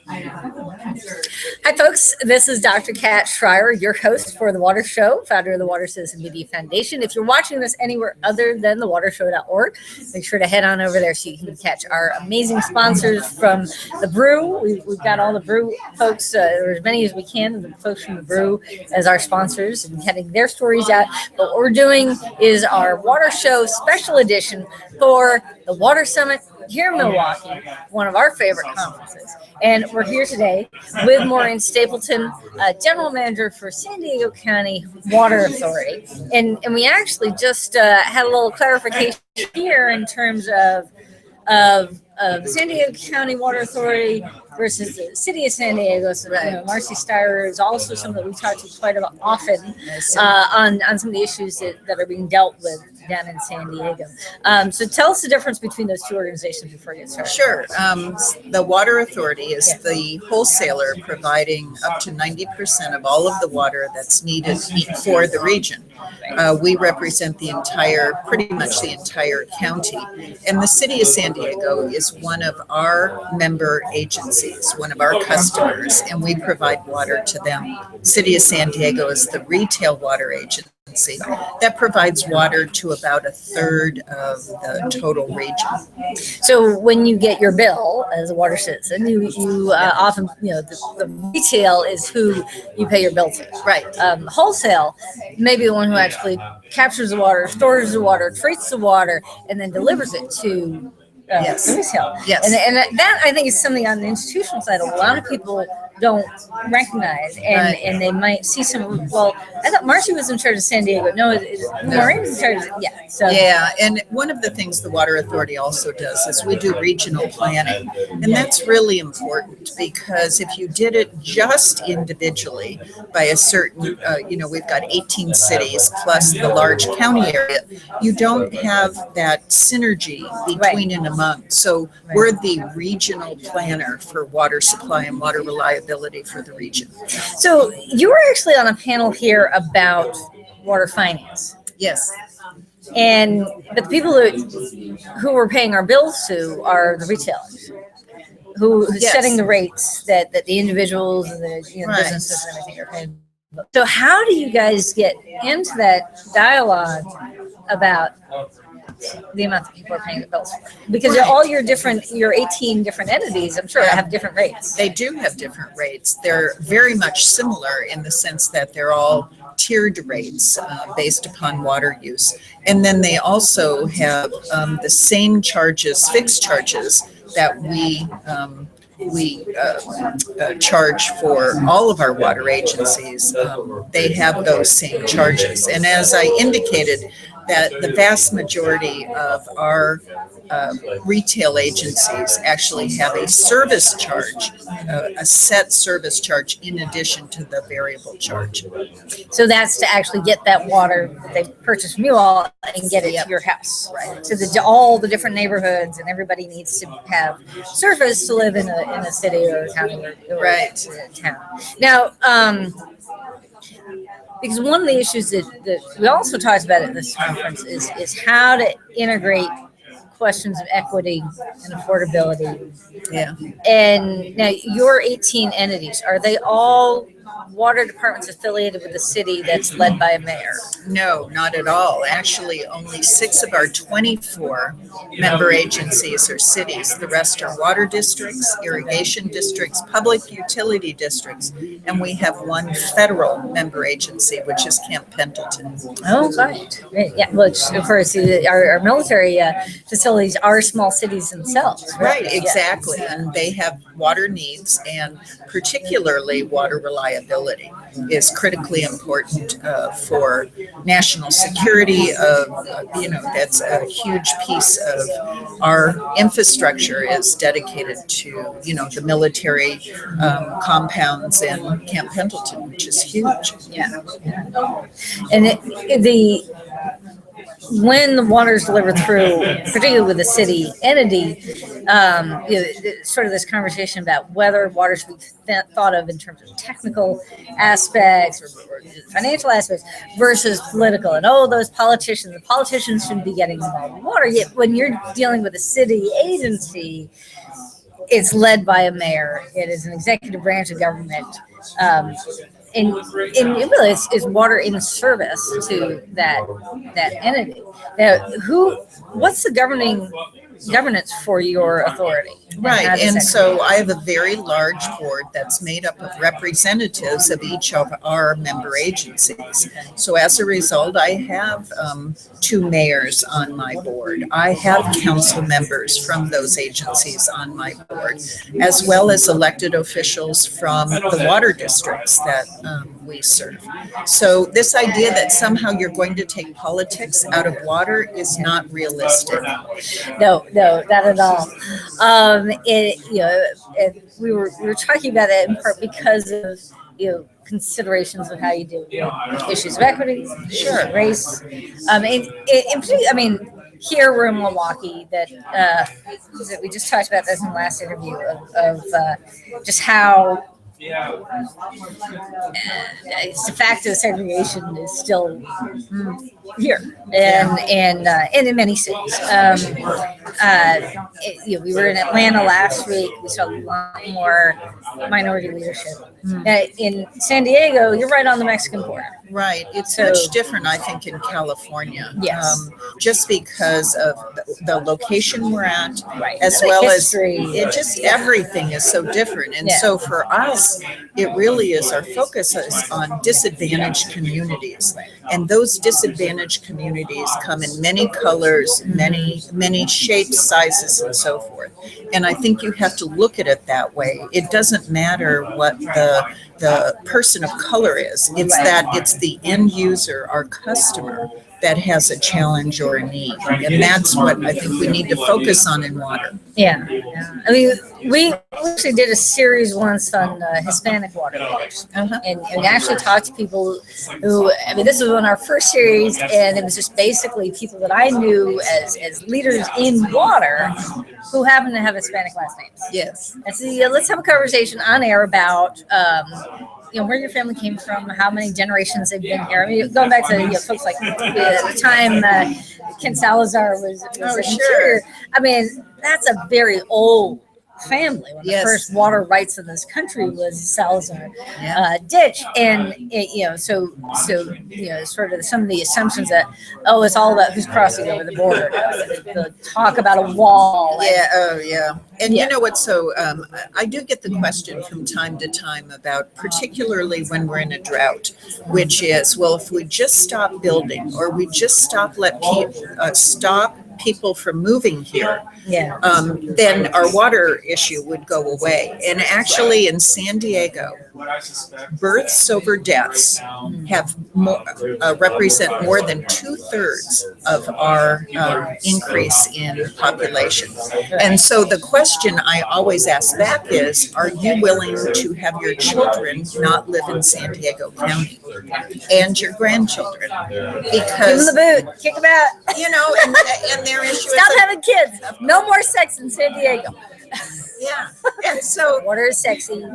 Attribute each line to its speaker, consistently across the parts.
Speaker 1: Hi, folks. This is Dr. Kat Schreier, your host for The Water Show, founder of the Water Citizen Media Foundation. If you're watching this anywhere other than thewatershow.org, make sure to head on over there so you can catch our amazing sponsors from the Brew. We've got all the Brew folks, or as many as we can, the folks from the Brew as our sponsors and getting their stories out. But what we're doing is our Water Show special edition for the Water Summit here in Milwaukee, one of our favorite conferences. And we're here today with Maureen Stapleton, General Manager for San Diego County Water Authority. And we actually just had a little clarification here in terms of San Diego County Water Authority versus the City of San Diego. So, Marcy Steyer is also someone that we talk to quite often on some of the issues that are being dealt with down in San Diego. So tell us the difference between those two organizations before we get started.
Speaker 2: Sure. The Water Authority is the wholesaler providing up to 90% of all of the water that's needed for the region. We represent pretty much the entire county. And the City of San Diego is one of our member agencies, one of our customers, and we provide water to them. City of San Diego is the retail water agency that provides water to about a third of the total region.
Speaker 1: So when you get your bill as a water citizen, you often, the retail is who you pay your bill to.
Speaker 2: Right.
Speaker 1: Wholesale may be the one who actually captures the water, stores the water, treats the water, and then delivers it to
Speaker 2: yes.
Speaker 1: the retail.
Speaker 2: Yes.
Speaker 1: And that, I think, is something on the institutional side a lot of people don't recognize, and they might see some. Well, I thought Marcy was in charge of San Diego. No, Maureen's in charge.
Speaker 2: And one of the things the Water Authority also does is we do regional planning, and that's really important because if you did it just individually by a certain, we've got 18 cities plus the large county area, you don't have that synergy between and among. So we're the regional planner for water supply and water reliability for the region.
Speaker 1: So you were actually on a panel here about water finance.
Speaker 2: Yes.
Speaker 1: But the people who we're paying our bills to are the retailers, who's
Speaker 2: yes.
Speaker 1: setting the rates that the individuals and the businesses and everything are paying. So how do you guys get into that dialogue about the amount that people are paying the bills for? Because all your 18 different entities, I'm sure, have different rates.
Speaker 2: They do have different rates. They're very much similar in the sense that they're all tiered rates based upon water use. And then they also have the same charges, fixed charges, that we charge for all of our water agencies. They have those same charges. And as I indicated, that the vast majority of our retail agencies actually have a service charge, a set service charge in addition to the variable charge.
Speaker 1: So that's to actually get that water that they purchase from you all and get it to your house.
Speaker 2: Right.
Speaker 1: So all the different neighborhoods, and everybody needs to have service to live in a city or a county or a town. Now, because one of the issues that we also talked about at this conference is how to integrate questions of equity and affordability.
Speaker 2: Yeah.
Speaker 1: And now your 18 entities, are they all water departments affiliated with the city that's led by a mayor?
Speaker 2: No, not at all. Actually, only 6 of our 24 member agencies are cities. The rest are water districts, irrigation districts, public utility districts, and we have one federal member agency, which is Camp Pendleton.
Speaker 1: Oh, right. Yeah, which, of course, our military facilities are small cities themselves.
Speaker 2: Right, exactly. Yeah. And they have water needs, and particularly water reliability is critically important for national security. That's a huge piece of our infrastructure is dedicated to, the military compounds in Camp Pendleton, which is huge.
Speaker 1: Yeah. And when the water is delivered through, particularly with the city entity, sort of this conversation about whether water should be thought of in terms of technical aspects or financial aspects versus political. And the politicians shouldn't be getting involved in water. Yet when you're dealing with a city agency, it's led by a mayor. It is an executive branch of government. Um, and it really is water in service to that entity. Now, what's the governance for your authority?
Speaker 2: Right, and so I have a very large board that's made up of representatives of each of our member agencies. So as a result, I have two mayors on my board. I have council members from those agencies on my board, as well as elected officials from the water districts that we serve. So this idea that somehow you're going to take politics out of water is not realistic.
Speaker 1: No, not at all. We were talking about that in part because of considerations of how you deal with issues of equity,
Speaker 2: Sure.
Speaker 1: race. In particular, I mean, here we're in Milwaukee. That we just talked about this in the last interview of just how. It's the fact of segregation is still here, and in many cities. We were in Atlanta last week. We saw a lot more minority leadership. In San Diego, you're right on the Mexican border.
Speaker 2: Right. It's much different, I think, in California.
Speaker 1: Yes.
Speaker 2: Just because of the location we're at,
Speaker 1: Right.
Speaker 2: as
Speaker 1: The
Speaker 2: well
Speaker 1: history.
Speaker 2: as it just everything is so different. And so for us, it really is our focus is on disadvantaged communities. And those disadvantaged communities come in many colors, many shapes, sizes, and so forth. And I think you have to look at it that way. It doesn't matter what the person of color is. It's that it's the end user, our customer, that has a challenge or a need. And that's what I think we need to focus on in water.
Speaker 1: Yeah. I mean, we actually did a series once on Hispanic water leaders, and actually talked to people who, I mean, this was on our first series, and it was just basically people that I knew as leaders in water who happen to have Hispanic last names.
Speaker 2: Yes.
Speaker 1: And so let's have a conversation on air about where your family came from, how many generations they've been here. I mean, going back to folks like the time Ken Salazar was
Speaker 2: sure.
Speaker 1: I mean, that's a very old family. One of the first water rights in this country was Salazar ditch, and so sort of some of the assumptions that it's all about who's crossing over the border. The talk about a wall.
Speaker 2: And you know what? So I do get the question from time to time about, particularly when we're in a drought, which is, well, if we just stop building, or we just stop people from moving here, then our water issue would go away. And actually, in San Diego, births over deaths have represent more than 2/3 of our increase in population. And so the question I always ask back is, are you willing to have your children not live in San Diego County and your grandchildren? Because
Speaker 1: give them the boot, kick them out.
Speaker 2: And their issue
Speaker 1: Stop
Speaker 2: is
Speaker 1: having kids. No more sex in San Diego.
Speaker 2: and so
Speaker 1: water is sexy.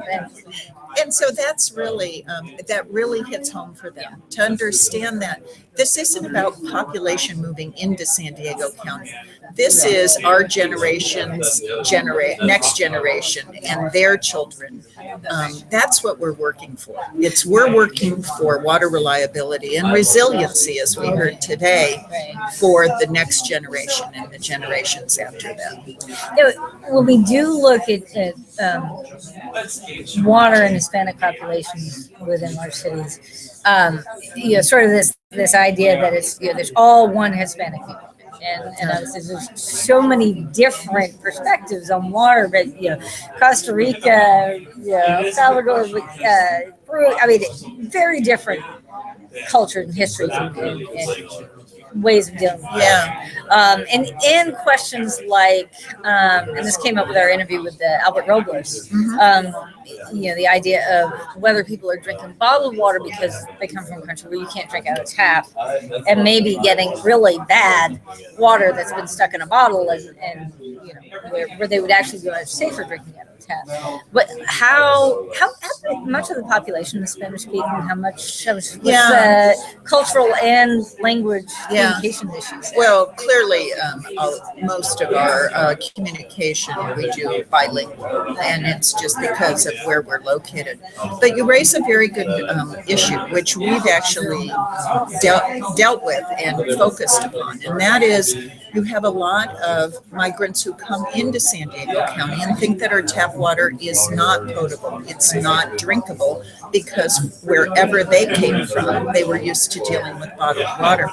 Speaker 2: And so that's really, that really hits home for them to understand that this isn't about population moving into San Diego County. This is our generation's next generation and their children. That's what we're working for. We're working for water reliability and resiliency, as we heard today, for the next generation and the generations after that.
Speaker 1: When we do look at water in Hispanic populations within large cities, sort of this idea that it's there's all one Hispanic people. And obviously there's so many different perspectives on water, but Costa Rica, El Salvador, Peru, I mean, very different cultures and histories and ways of dealing with it. And questions like, and this came up with our interview with Albert Robles, the idea of whether people are drinking bottled water because they come from a country where you can't drink out of tap, and maybe getting really bad water that's been stuck in a bottle, and where they would actually go safer drinking out of tap. tap. But how much of the population is Spanish speaking? How much was cultural and language communication issues?
Speaker 2: Well, clearly, most of our communication we do bilingual, and it's just because of where we're located. But you raise a very good issue, which we've actually dealt with and focused upon, and that is you have a lot of migrants who come into San Diego County and think that our tap water is not potable, it's not drinkable, because wherever they came from, they were used to dealing with bottled water.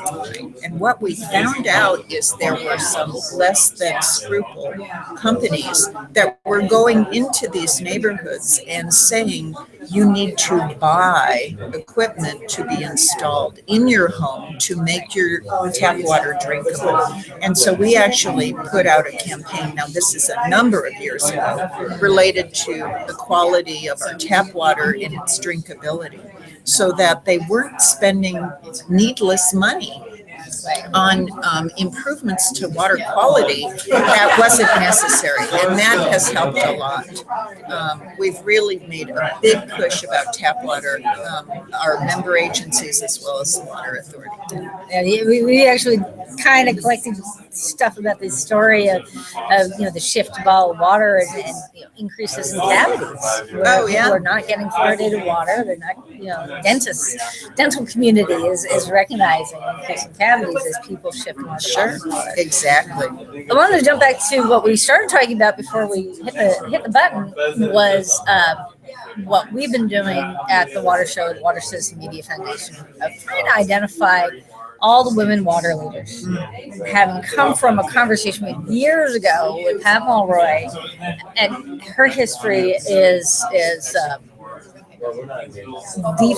Speaker 2: And what we found out is there were some less than scruple companies that were going into these neighborhoods and saying, you need to buy equipment to be installed in your home to make your tap water drinkable. And so we actually put out a campaign, now this is a number of years ago, related to the quality of our tap water and its drinkability, so that they weren't spending needless money on improvements to water quality that wasn't necessary, and that has helped a lot. We've really made a big push about tap water, our member agencies as well as the Water Authority.
Speaker 1: Yeah, we actually kind of collected stuff about the story of the shift to bottled water and increases in cavities. People are not getting fluoridated water. They're not, dental community is recognizing increasing cavities as people shift more to bottled water.
Speaker 2: Exactly.
Speaker 1: I wanted to jump back to what we started talking about before we hit the button was what we've been doing at the Water Show, the Water Citizen Media Foundation, of trying to identify all the women water leaders, having come from a conversation we had years ago with Pat Mulroy, and her history is the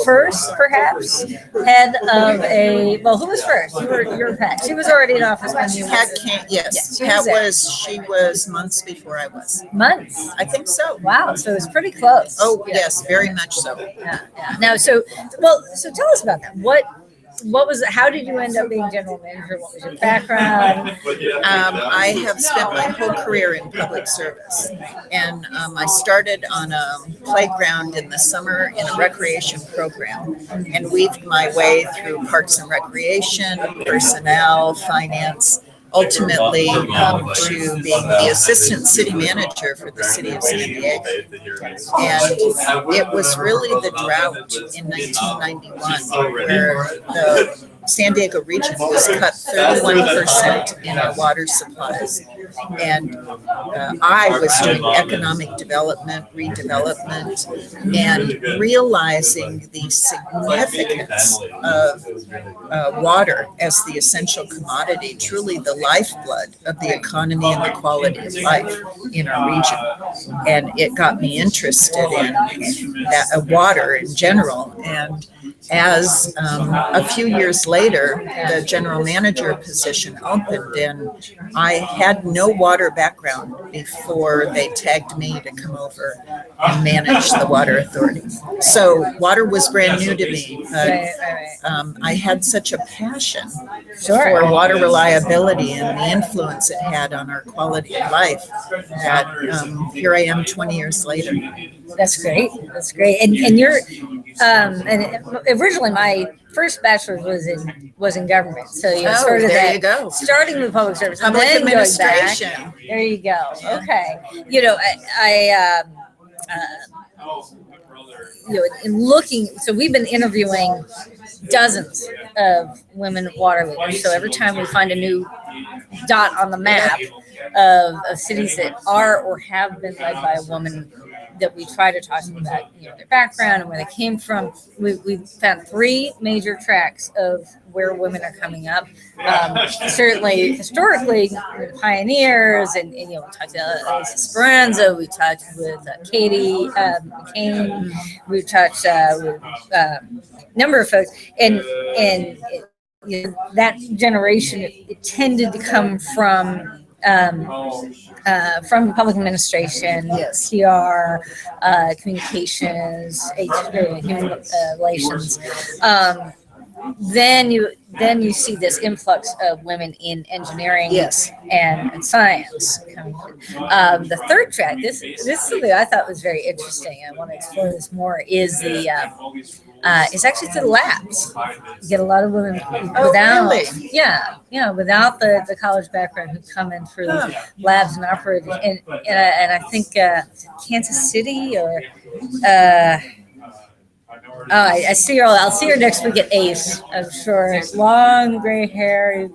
Speaker 1: first, perhaps, head of who was first? You were Pat. She was already in office when you
Speaker 2: Pat came, yes. She was months before I was.
Speaker 1: Months?
Speaker 2: I think so.
Speaker 1: Wow, so it's pretty close.
Speaker 2: Oh, yes, very much so.
Speaker 1: Yeah. Now, so tell us about that. What was it? How did you end up being general manager? What was your background?
Speaker 2: I have spent my whole career in public service, and I started on a playground in the summer in a recreation program, and weaved my way through parks and recreation, personnel, finance, ultimately to being the assistant city manager for the city of San Diego. And it was really the drought in 1991 where the San Diego region was cut 31% in our water supplies. And I was doing economic development, redevelopment, and realizing the significance of water as the essential commodity, truly the lifeblood of the economy and the quality of life in our region. And it got me interested in water in general. And as a few years later, the general manager position opened, and I had no water background before they tagged me to come over and manage the Water Authority. So water was brand new to me, but I had such a passion for water reliability and the influence it had on our quality of life that here I am 20 years later.
Speaker 1: That's great. That's great. And you're and originally my first bachelor's was in government. So sort of
Speaker 2: there you go.
Speaker 1: Starting with public service,
Speaker 2: Public
Speaker 1: and then
Speaker 2: administration.
Speaker 1: Going back. There you go.
Speaker 2: Yeah.
Speaker 1: Okay. In looking, so we've been interviewing dozens of women water leaders. So every time we find a new dot on the map of cities that are or have been led by a woman, that we try to talk about their background and where they came from. We've found three major tracks of where women are coming up. Certainly, historically, pioneers, and we talked to Elisa Speranza, we talked with Katie McCain, we talked with a number of folks, and that generation it tended to come from public administration, PR, communications, human relations. then you see this influx of women in engineering
Speaker 2: Yes.
Speaker 1: and science coming through. The third track, this is something I thought was very interesting. I want to explore this more. Is the it's actually through the labs. You get a lot of women without,
Speaker 2: really?
Speaker 1: without the college background who come in through labs and operate. And I think Kansas City or. I see her. I'll see her next week at Ace. I'm sure. Long gray hair.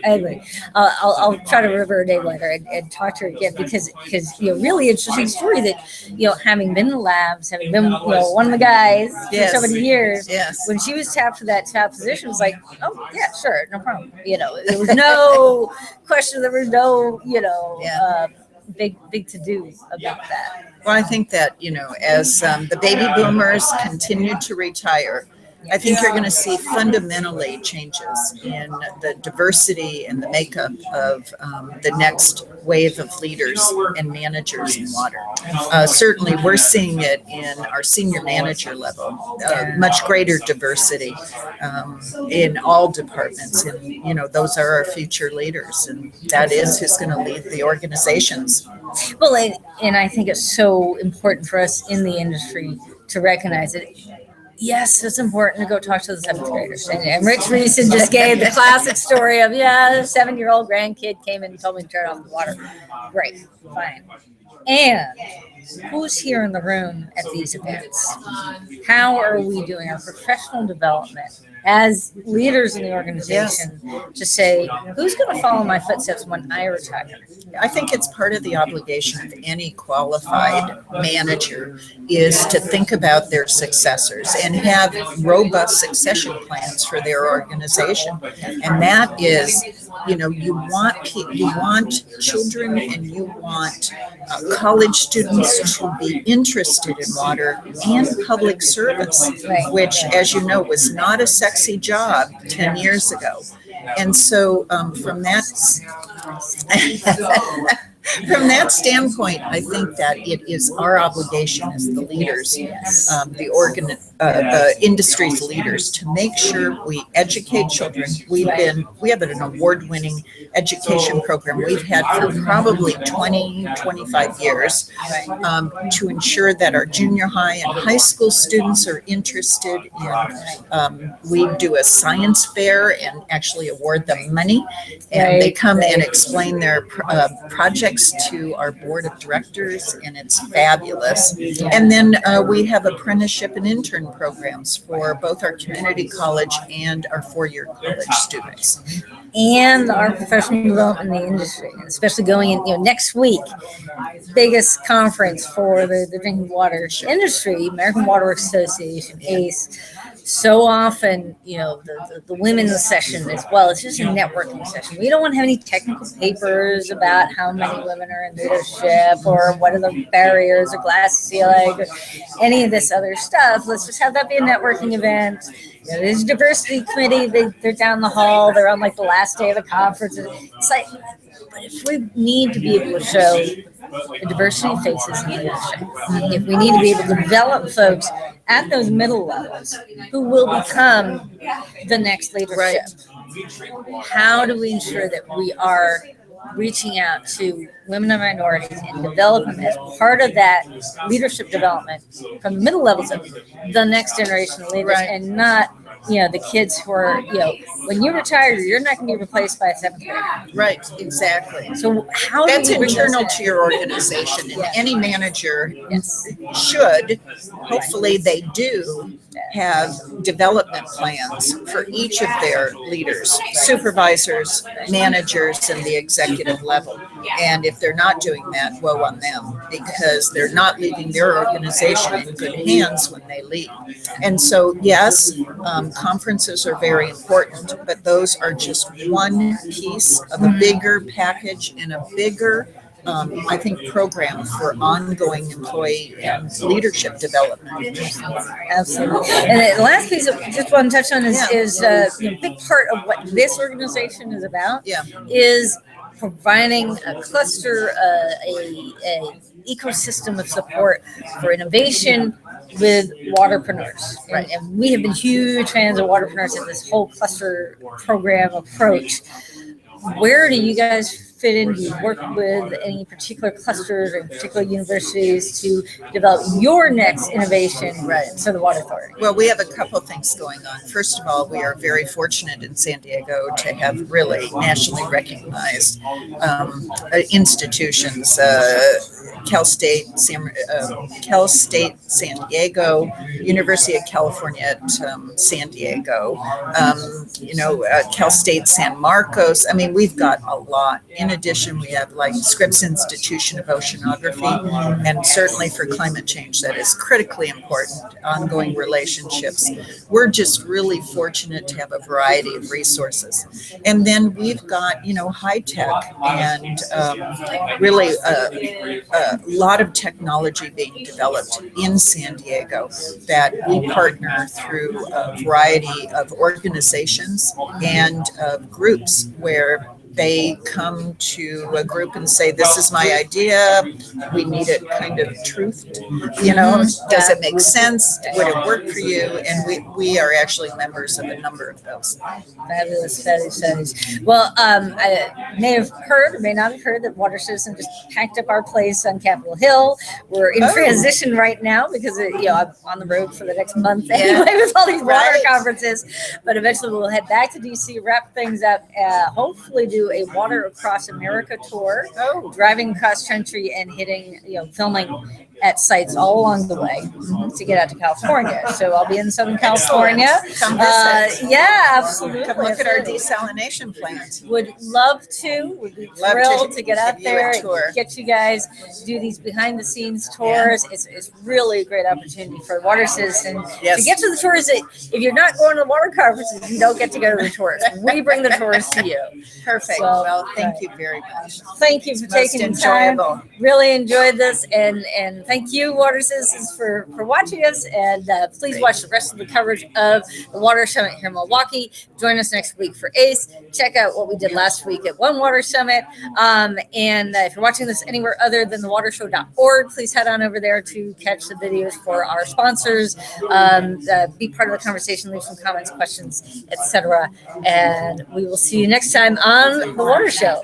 Speaker 1: Anyway, I'll try to remember her name later and talk to her again because really interesting story that having been in the labs, having been one of the guys for so many years.
Speaker 2: Yes.
Speaker 1: When she was tapped for that top position, it was like, oh yeah, sure, no problem. There was no question. There was no big to do about that.
Speaker 2: Well, I think that, as the baby boomers continue to retire, I think you're going to see fundamentally changes in the diversity and the makeup of the next wave of leaders and managers in water. Certainly, we're seeing it in our senior manager level, much greater diversity in all departments. And, those are our future leaders, and that is who's going to lead the organizations.
Speaker 1: Well, and I think it's so important for us in the industry to recognize it. Yes, it's important to go talk to the seventh graders. And Rich Reeson just gave the classic story of, 7-year-old grandkid came in and told me to turn off the water. Great, fine. And who's here in the room at these events? How are we doing our professional development as leaders in the organization to say, who's going to follow my footsteps when I retire?
Speaker 2: I think it's part of the obligation of any qualified manager is to think about their successors and have robust succession plans for their organization. And that is, you want children and you want college students to be interested in water and public service, which, as you know, was not a sexy job 10 years ago. And so from that standpoint, I think that it is our obligation as the leaders, the industry's leaders, to make sure we educate children. We have an award-winning education program we've had for probably 25 years to ensure that our junior high and high school students are interested in. We do a science fair and actually award them money, and they come and explain their projects to our board of directors, and it's fabulous. And then we have apprenticeship and intern programs for both our community college and our four-year college students.
Speaker 1: And our professional development in the industry, especially going in, next week, biggest conference for the drinking water industry, American Water Works Association, ACE. So often, the women's session as well, it's just a networking session. We don't want to have any technical papers about how many women are in leadership or what are the barriers or glass ceiling or any of this other stuff. Let's just have that be a networking event. There's a diversity committee. They're down the hall. They're on the last day of the conference. It's like, but if we need to be able to show the diversity of faces in leadership, if we need to be able to develop folks at those middle levels who will become the next leadership, how do we ensure that we are reaching out to women and minorities and develop them as part of that leadership development from the middle levels of the next generation of leaders, and not the kids who are, when you retire, you're not going to be replaced by a seventh grader.
Speaker 2: Right, exactly.
Speaker 1: So how
Speaker 2: that's
Speaker 1: do we
Speaker 2: internal to your organization, and any manager should, hopefully they do, have development plans for each of their leaders, supervisors, managers, and the executive level. And if they're not doing that, woe on them, because they're not leaving their organization in good hands when they leave. And so, yes, conferences are very important, but those are just one piece of a bigger package and a bigger I think, program for ongoing employee and leadership development.
Speaker 1: Absolutely. And the last piece I just want to touch on is a big part of what this organization is about is providing a cluster, a ecosystem of support for innovation, with waterpreneurs.
Speaker 2: Right.
Speaker 1: And we have been huge fans of waterpreneurs and this whole cluster program approach. Where do you guys fit in? Do you work with any particular clusters or particular universities to develop your next innovation for the Water Authority?
Speaker 2: Well, we have a couple things going on. First of all, we are very fortunate in San Diego to have really nationally recognized institutions. Cal State San Diego, University of California at San Diego, Cal State San Marcos. I mean, we've got a lot. In addition, we have like Scripps Institution of Oceanography, and certainly for climate change, that is critically important, ongoing relationships. We're just really fortunate to have a variety of resources. And then we've got, high tech and really a lot of technology being developed in San Diego that we partner through a variety of organizations and groups where they come to a group and say, this is my idea. We need it kind of truthed, does it make sense? Would it work for you? And we are actually members of a number of those.
Speaker 1: Fabulous. Well, I may have heard or may not have heard that Water Citizen just packed up our place on Capitol Hill. We're in transition right now because I'm on the road for the next month anyway with all these water conferences. But eventually we'll head back to DC, wrap things up, hopefully do a Water Across America tour, driving across country and hitting, filming at sites all along the way to get out to California. So I'll be in Southern California.
Speaker 2: Come visit.
Speaker 1: Yeah, absolutely.
Speaker 2: Come look at our desalination plant.
Speaker 1: Would love to. Would be thrilled to get out there and get you guys do these behind the scenes tours. Yeah. It's really a great opportunity for Water Citizen to get to the tours. If you're not going to the water conferences, you don't get to go to the tours. We bring the tours to you.
Speaker 2: Perfect. So, well, thank you very much.
Speaker 1: Thank you for taking the time. Really enjoyed this, and thank you, Water Citizens, for watching us. And please watch the rest of the coverage of the Water Summit here in Milwaukee. Join us next week for ACE. Check out what we did last week at One Water Summit. And if you're watching this anywhere other than thewatershow.org, please head on over there to catch the videos for our sponsors. Be part of the conversation, leave some comments, questions, etc. And we will see you next time on The Water Show.